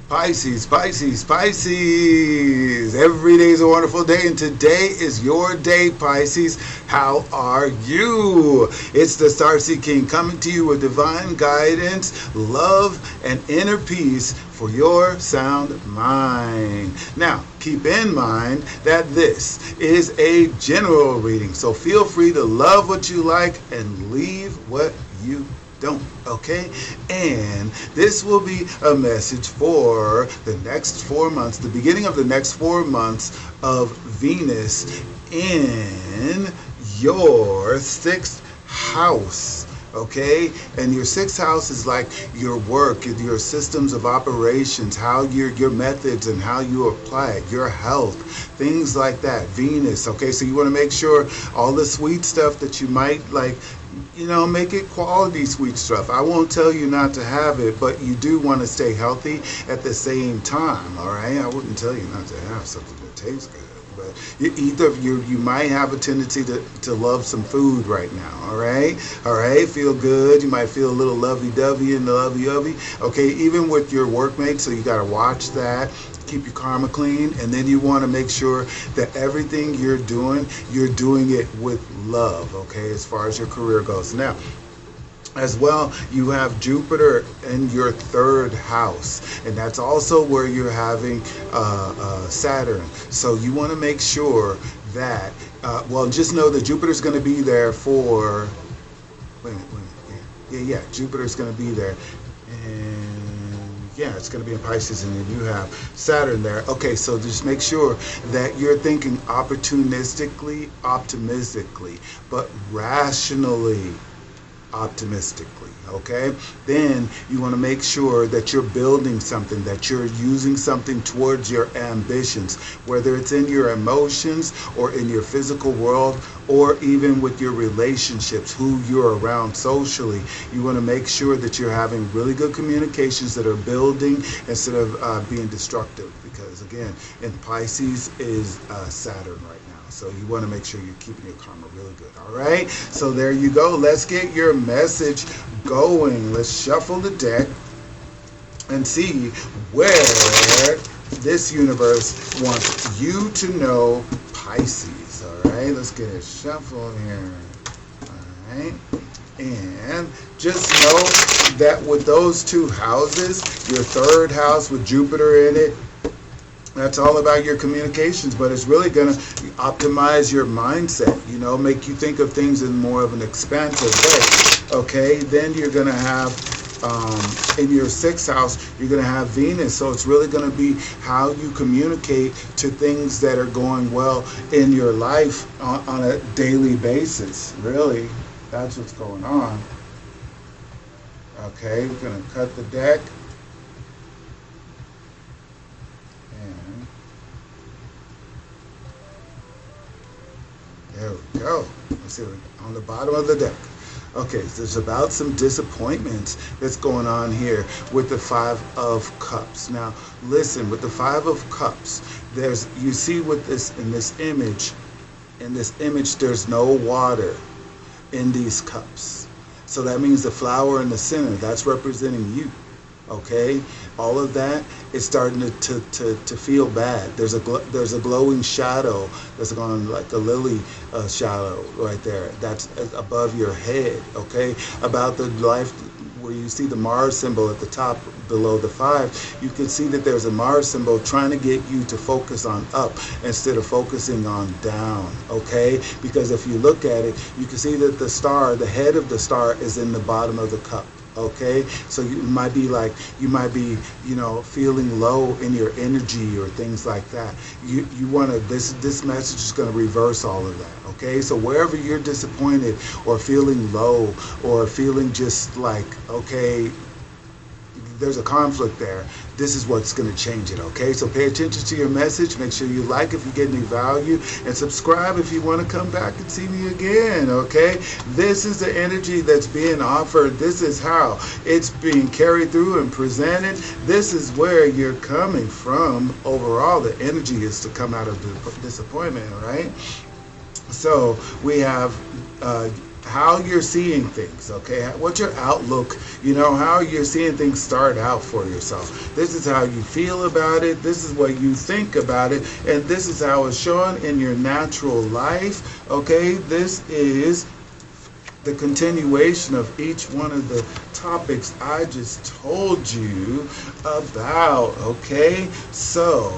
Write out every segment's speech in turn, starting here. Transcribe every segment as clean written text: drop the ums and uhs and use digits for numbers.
Pisces, Pisces, Pisces. Every day is a wonderful day, and today is your day, Pisces. How are you? It's the Starseed King coming to you with divine guidance, love, and inner peace for your sound mind. Now, keep in mind that this is a general reading, so feel free to love what you like and leave what you don't, okay? And this will be a message for the next 4 months, the beginning of the next 4 months of Venus in your sixth house. Okay, and your sixth house is like your work, your systems of operations, how your methods and how you apply it, your health, things like that. Venus. Okay, so you want to make sure all the sweet stuff that you might like, make it quality sweet stuff. I won't tell you not to have it, but you do want to stay healthy at the same time. All right, I wouldn't tell you not to have something that tastes good. But you might have a tendency to love some food right now. All right, feel good. You might feel a little lovey-dovey in the lovey-ovey. Okay, even with your workmates, so you got to watch that. Keep your karma clean, and then you want to make sure that everything you're doing it with love. Okay, as far as your career goes. Now, as well, you have Jupiter in your third house, and that's also where you're having Saturn. So you want to make sure that, just know that Jupiter's going to be there for, Jupiter's going to be there, and it's going to be in Pisces, and then you have Saturn there. Okay, so just make sure that you're thinking opportunistically, optimistically, but rationally, optimistically. Okay, then you want to make sure that you're building something, that you're using something towards your ambitions, whether it's in your emotions or in your physical world, or even with your relationships, who you're around socially. You want to make sure that you're having really good communications that are building instead of being destructive, because again, in Pisces is Saturn right now. So you want to make sure you're keeping your karma really good. All right, so there you go. Let's get your message going. Let's shuffle the deck and see where this universe wants you to know, Pisces. All right, let's get it shuffled here. All right, and just know that with those two houses, your third house with Jupiter in it, that's all about your communications, but it's really going to optimize your mindset, make you think of things in more of an expansive way. Okay, then you're going to have, in your sixth house, you're going to have Venus. So it's really going to be how you communicate to things that are going well in your life on a daily basis. Really, that's what's going on. Okay, we're going to cut the deck. There we go. Let's see, on the bottom of the deck. Okay, so there's about some disappointments that's going on here with the Five of Cups. Now, listen, with the Five of Cups, you see with this in this image, there's no water in these cups. So that means the flower in the center, that's representing you. Okay, all of that is starting to feel bad. There's a glowing shadow that's going like the lily shadow right there. That's above your head. Okay, about the life where you see the Mars symbol at the top below the 5, you can see that there's a Mars symbol trying to get you to focus on up instead of focusing on down. Okay, because if you look at it, you can see that the head of the star is in the bottom of the cup. Okay, so you might be feeling low in your energy or things like that. You want to, this message is going to reverse all of that. Okay, so wherever you're disappointed or feeling low or feeling just like, okay, there's a conflict there, this is what's going to change it. Okay, so pay attention to your message. Make sure you like if you get any value, and subscribe if you want to come back and see me again. Okay, this is the energy that's being offered. This is how it's being carried through and presented. This is where you're coming from. Overall, the energy is to come out of the disappointment. Right, so we have how you're seeing things, okay? What's your outlook? How you're seeing things start out for yourself. This is how you feel about it. This is what you think about it. And this is how it's shown in your natural life, okay? This is the continuation of each one of the topics I just told you about, okay? So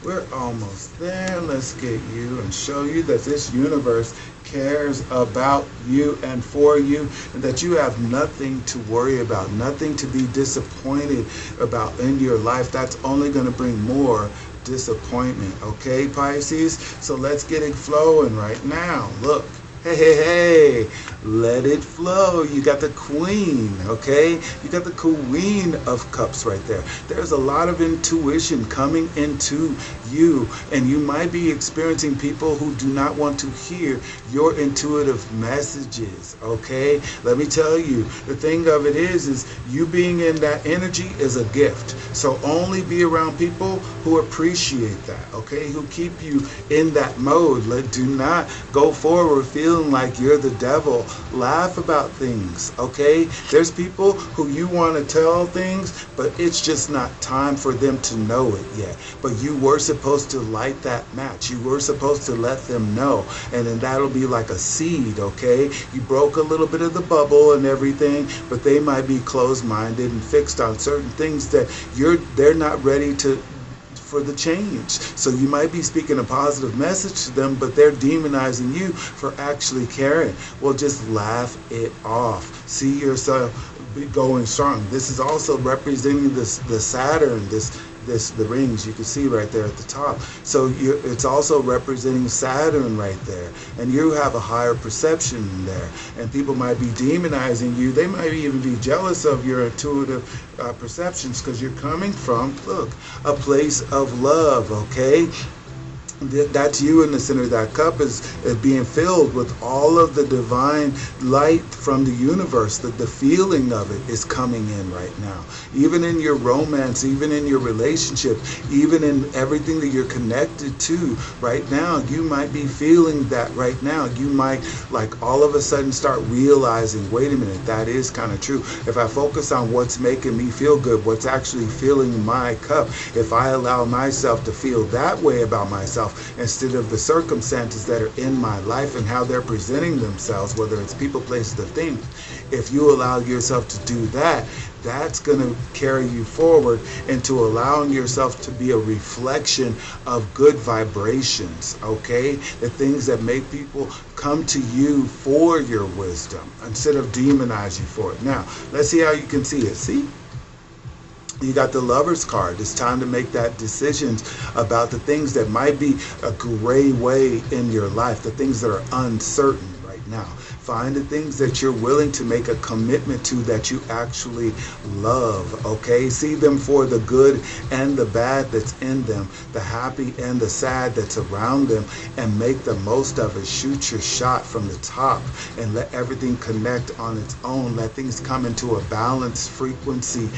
we're almost there. Let's get you and show you that this universe cares about you and for you, and that you have nothing to worry about, nothing to be disappointed about in your life. That's only going to bring more disappointment, okay, Pisces? So let's get it flowing right now. Look. Hey, let it flow. You got the queen, okay? You got the queen of cups right there. There's a lot of intuition coming into you, and you might be experiencing people who do not want to hear your intuitive messages, okay? Let me tell you, the thing of it is you being in that energy is a gift. So only be around people who appreciate that, okay? Who keep you in that mode. Do not go forward feeling like you're the devil. Laugh about things, okay? There's people who you want to tell things, but it's just not time for them to know it yet. But you were supposed to light that match. You were supposed to let them know. And then that'll be like a seed, okay? You broke a little bit of the bubble and everything, but they might be closed-minded and fixed on certain things that they're not ready for the change. So you might be speaking a positive message to them, but they're demonizing you for actually caring. Well, just laugh it off. See yourself going strong. This is also representing the Saturn, the rings you can see right there at the top. So it's also representing Saturn right there, and you have a higher perception there, and people might be demonizing you. They might even be jealous of your intuitive perceptions, because you're coming from, look, a place of love, okay? That's you in the center of that cup is being filled with all of the divine light from the universe. The feeling of it is coming in right now. Even in your romance, even in your relationship, even in everything that you're connected to right now, you might be feeling that right now. You might like all of a sudden start realizing, wait a minute, that is kind of true. If I focus on what's making me feel good, what's actually filling my cup, if I allow myself to feel that way about myself, instead of the circumstances that are in my life and how they're presenting themselves, whether it's people, places, or things, if you allow yourself to do that, that's going to carry you forward into allowing yourself to be a reflection of good vibrations, okay? The things that make people come to you for your wisdom instead of demonize you for it. Now, let's see how you can see it. See? You got the Lover's card. It's time to make that decisions about the things that might be a gray way in your life, the things that are uncertain right now. Find the things that you're willing to make a commitment to that you actually love, okay? See them for the good and the bad that's in them, the happy and the sad that's around them, and make the most of it. Shoot your shot from the top and let everything connect on its own. Let things come into a balanced frequency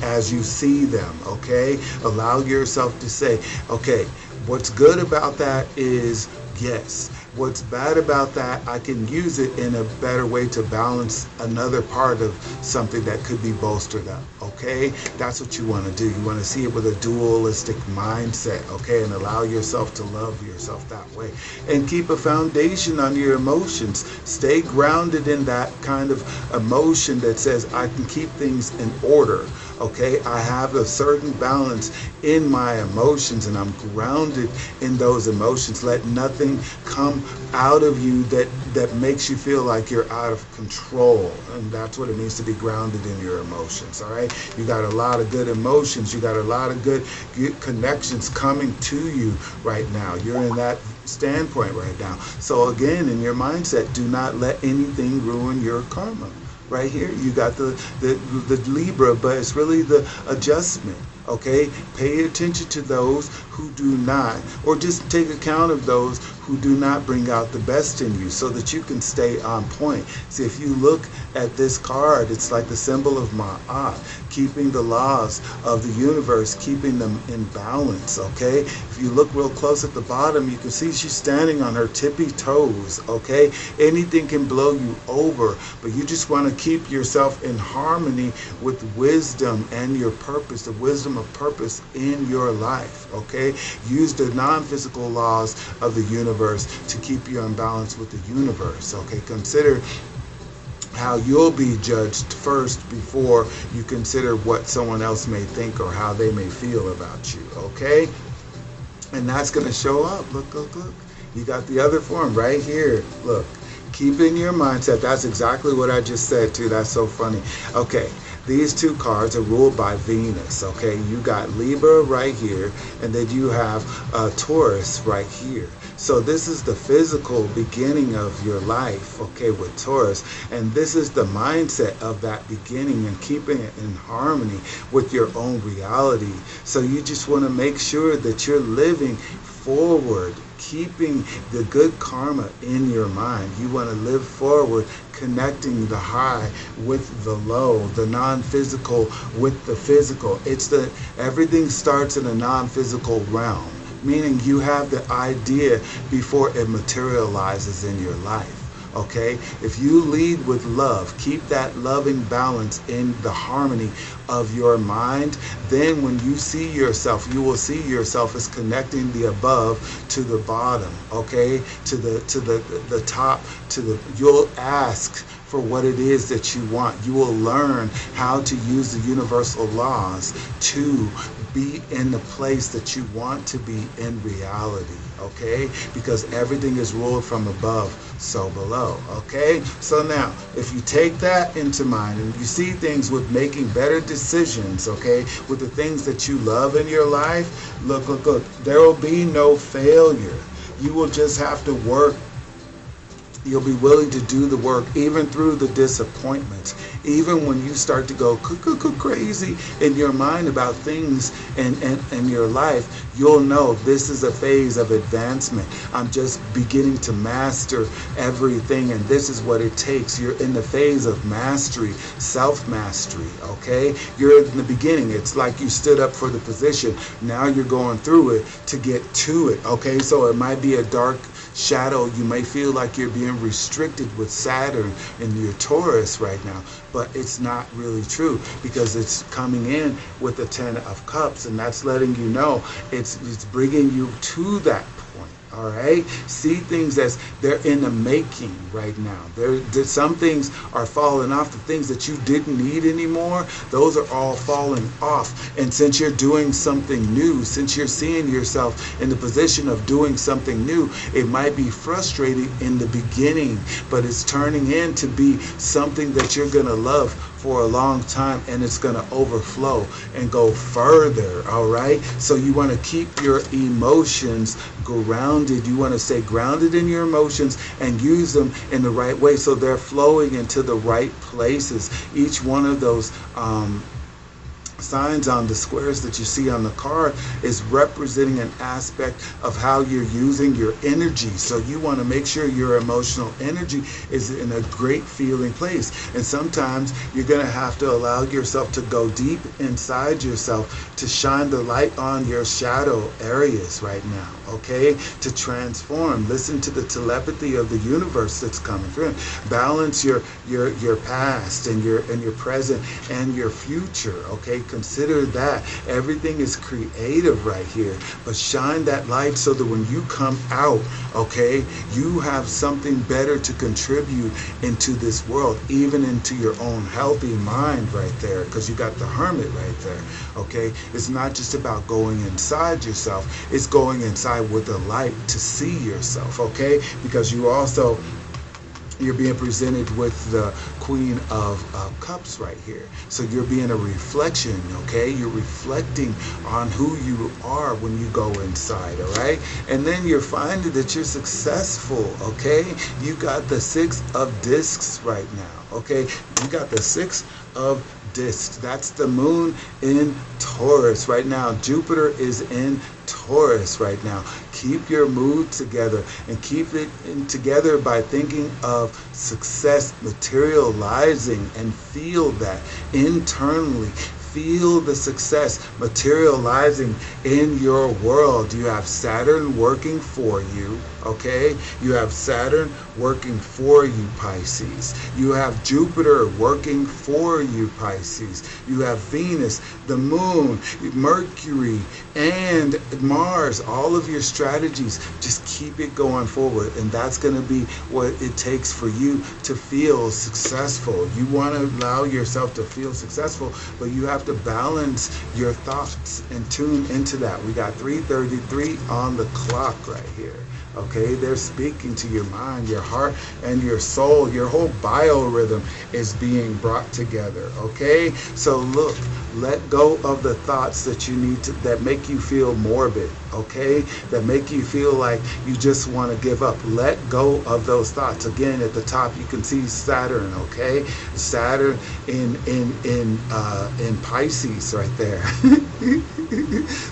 as you see them, okay? Allow yourself to say, okay, what's good about that is yes. What's bad about that, I can use it in a better way to balance another part of something that could be bolstered up, okay? That's what you want to do. You want to see it with a dualistic mindset, okay? And allow yourself to love yourself that way. And keep a foundation on your emotions. Stay grounded in that kind of emotion that says, I can keep things in order, okay? I have a certain balance in my emotions, and I'm grounded in those emotions. Let nothing come out of you that makes you feel like you're out of control. And that's what it means to be grounded in your emotions, all right? You got a lot of good emotions. You got a lot of good connections coming to you right now. You're in that standpoint right now. So again, in your mindset, do not let anything ruin your karma. Right here, you got the Libra, but it's really the adjustment. Okay, pay attention to those who do not, or just take account of those who do not bring out the best in you so that you can stay on point. See, if you look at this card, it's like the symbol of Ma'at, keeping the laws of the universe, keeping them in balance, okay? If you look real close at the bottom, you can see she's standing on her tippy toes, okay? Anything can blow you over, but you just want to keep yourself in harmony with wisdom and your purpose, the wisdom of purpose in your life, okay? Use the non-physical laws of the universe to keep you in balance with the universe, okay? Consider how you'll be judged first before you consider what someone else may think or how they may feel about you, okay? And that's going to show up. Look, look, look. You got the other form right here. Look, keeping your mindset. That's exactly what I just said too. That's so funny. Okay, these two cards are ruled by Venus, okay? You got Libra right here, and then you have Taurus right here. So this is the physical beginning of your life, okay, with Taurus. And this is the mindset of that beginning and keeping it in harmony with your own reality. So you just want to make sure that you're living forward, keeping the good karma in your mind. You want to live forward, connecting the high with the low, the non-physical with the physical. It's the everything starts in a non-physical realm, meaning you have the idea before it materializes in your life. Okay, if you lead with love, keep that loving balance in the harmony of your mind, then when you see yourself, you will see yourself as connecting the above to the bottom, okay, to the top, you'll ask for what it is that you want. You will learn how to use the universal laws to be in the place that you want to be in reality, okay? Because everything is ruled from above, so below, okay? So now, if you take that into mind and you see things with making better decisions, okay, with the things that you love in your life, look, look, look, there will be no failure. You will just have to work. You'll be willing to do the work even through the disappointments. Even when you start to go crazy in your mind about things in your life, you'll know this is a phase of advancement. I'm just beginning to master everything, and this is what it takes. You're in the phase of mastery, self-mastery, okay? You're in the beginning. It's like you stood up for the position. Now you're going through it to get to it, okay? So it might be a dark shadow. You may feel like you're being restricted with Saturn in your Taurus right now, but it's not really true because it's coming in with the 10 of Cups, and that's letting you know it's bringing you to that point. All right, see things as they're in the making right now. Some things are falling off. The things that you didn't need anymore, those are all falling off. And since you're doing something new, since you're seeing yourself in the position of doing something new, it might be frustrating in the beginning, but it's turning into be something that you're gonna love for a long time, and it's going to overflow and go further. All right, so you want to keep your emotions grounded. You want to stay grounded in your emotions and use them in the right way so they're flowing into the right places. Each one of those signs on the squares that you see on the card is representing an aspect of how you're using your energy. So you want to make sure your emotional energy is in a great feeling place. And sometimes you're going to have to allow yourself to go deep inside yourself to shine the light on your shadow areas right now, okay? To transform. Listen to the telepathy of the universe that's coming through. Balance your past and your present and your future, okay? Consider that everything is creative right here, but shine that light so that when you come out, okay, you have something better to contribute into this world, even into your own healthy mind right there, because you got the Hermit right there, okay? It's not just about going inside yourself, it's going inside with the light to see yourself, okay? Because you're being presented with the Queen of Cups right here. So you're being a reflection, okay? You're reflecting on who you are when you go inside, all right? And then you're finding that you're successful, okay? You got the 6 of Discs right now, okay? You got the 6 of disk. That's the moon in Taurus right now. Jupiter is in Taurus right now. Keep your mood together and keep it together by thinking of success materializing, and feel that internally. Feel the success materializing in your world. You have Saturn working for you, okay? You have Saturn working for you, Pisces. You have Jupiter working for you, Pisces. You have Venus, the moon, Mercury, and Mars. All of your strategies, just keep it going forward. And that's going to be what it takes for you to feel successful. You want to allow yourself to feel successful, but you have to balance your thoughts and tune into that. We got 3:33 on the clock right here. Okay, they're speaking to your mind, your heart, and your soul. Your whole biorhythm is being brought together. Okay, so look, let go of the thoughts that you need to, that make you feel morbid. Okay, that make you feel like you just want to give up. Let go of those thoughts. Again, at the top you can see Saturn. Okay, Saturn in Pisces right there.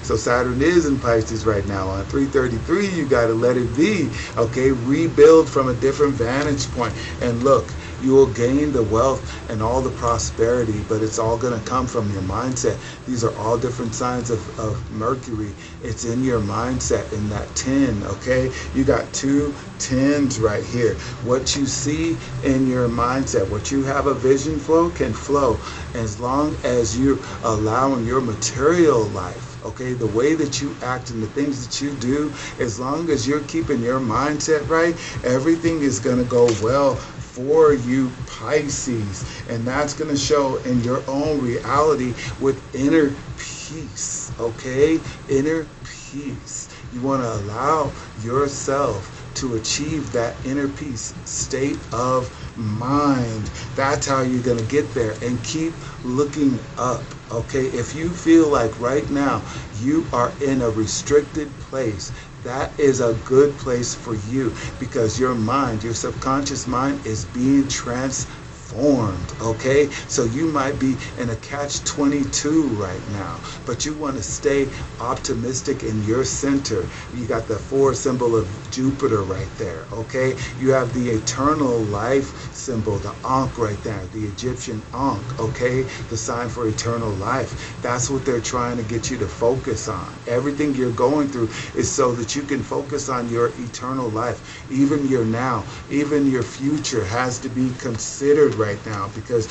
So Saturn is in Pisces right now. On 3:33, you got to let it be. Okay, rebuild from a different vantage point. And look, you will gain the wealth and all the prosperity, but it's all going to come from your mindset. These are all different signs of Mercury. It's in your mindset, in that 10, okay? You got 2 10s right here. What you see in your mindset, what you have a vision for, can flow as long as you're allowing your material life, okay, the way that you act and the things that you do, as long as you're keeping your mindset right, everything is going to go well for you, Pisces. And that's going to show in your own reality with inner peace, okay? Inner peace. You want to allow yourself to achieve that inner peace state of mind. That's how you're going to get there. And keep looking up, okay? If you feel like right now you are in a restricted place, that is a good place for you, because your mind, your subconscious mind, is being transformed, okay? So you might be in a catch-22 right now, but you want to stay optimistic in your center. You got the 4 symbol of Jupiter right there, okay? You have the eternal life symbol, the Ankh right there, the Egyptian Ankh, okay? The sign for eternal life. That's what they're trying to get you to focus on. Everything you're going through is so that you can focus on your eternal life. Even your now, even your future has to be considered right now, because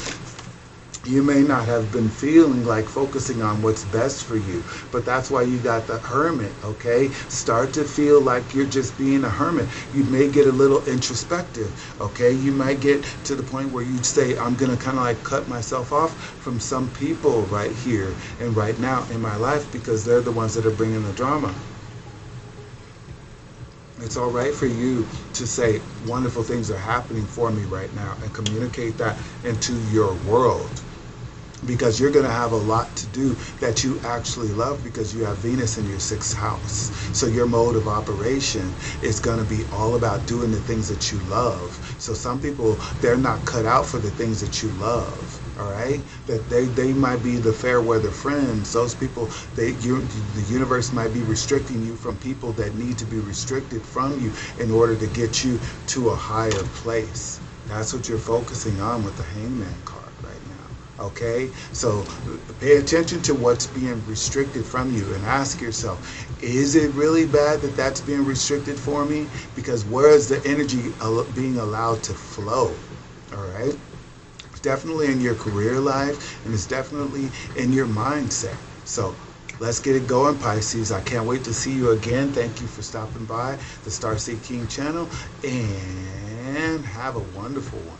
you may not have been feeling like focusing on what's best for you, but that's why you got the hermit, okay? Start to feel like you're just being a hermit. You may get a little introspective, okay? You might get to the point where you'd say, I'm going to kind of like cut myself off from some people right here and right now in my life, because they're the ones that are bringing the drama. It's all right for you to say wonderful things are happening for me right now and communicate that into your world, because you're going to have a lot to do that you actually love, because you have Venus in your 6th house. So your mode of operation is going to be all about doing the things that you love. So some people, they're not cut out for the things that you love. All right, that they might be the fair weather friends. Those people, the universe might be restricting you from people that need to be restricted from you in order to get you to a higher place. That's what you're focusing on with the Hangman card right now. Okay, so pay attention to what's being restricted from you and ask yourself, is it really bad that that's being restricted for me? Because where is the energy being allowed to flow? All right. Definitely in your career life, and it's definitely in your mindset. So let's get it going, Pisces. I can't wait to see you again. Thank you for stopping by the Starseed King channel, and have a wonderful one.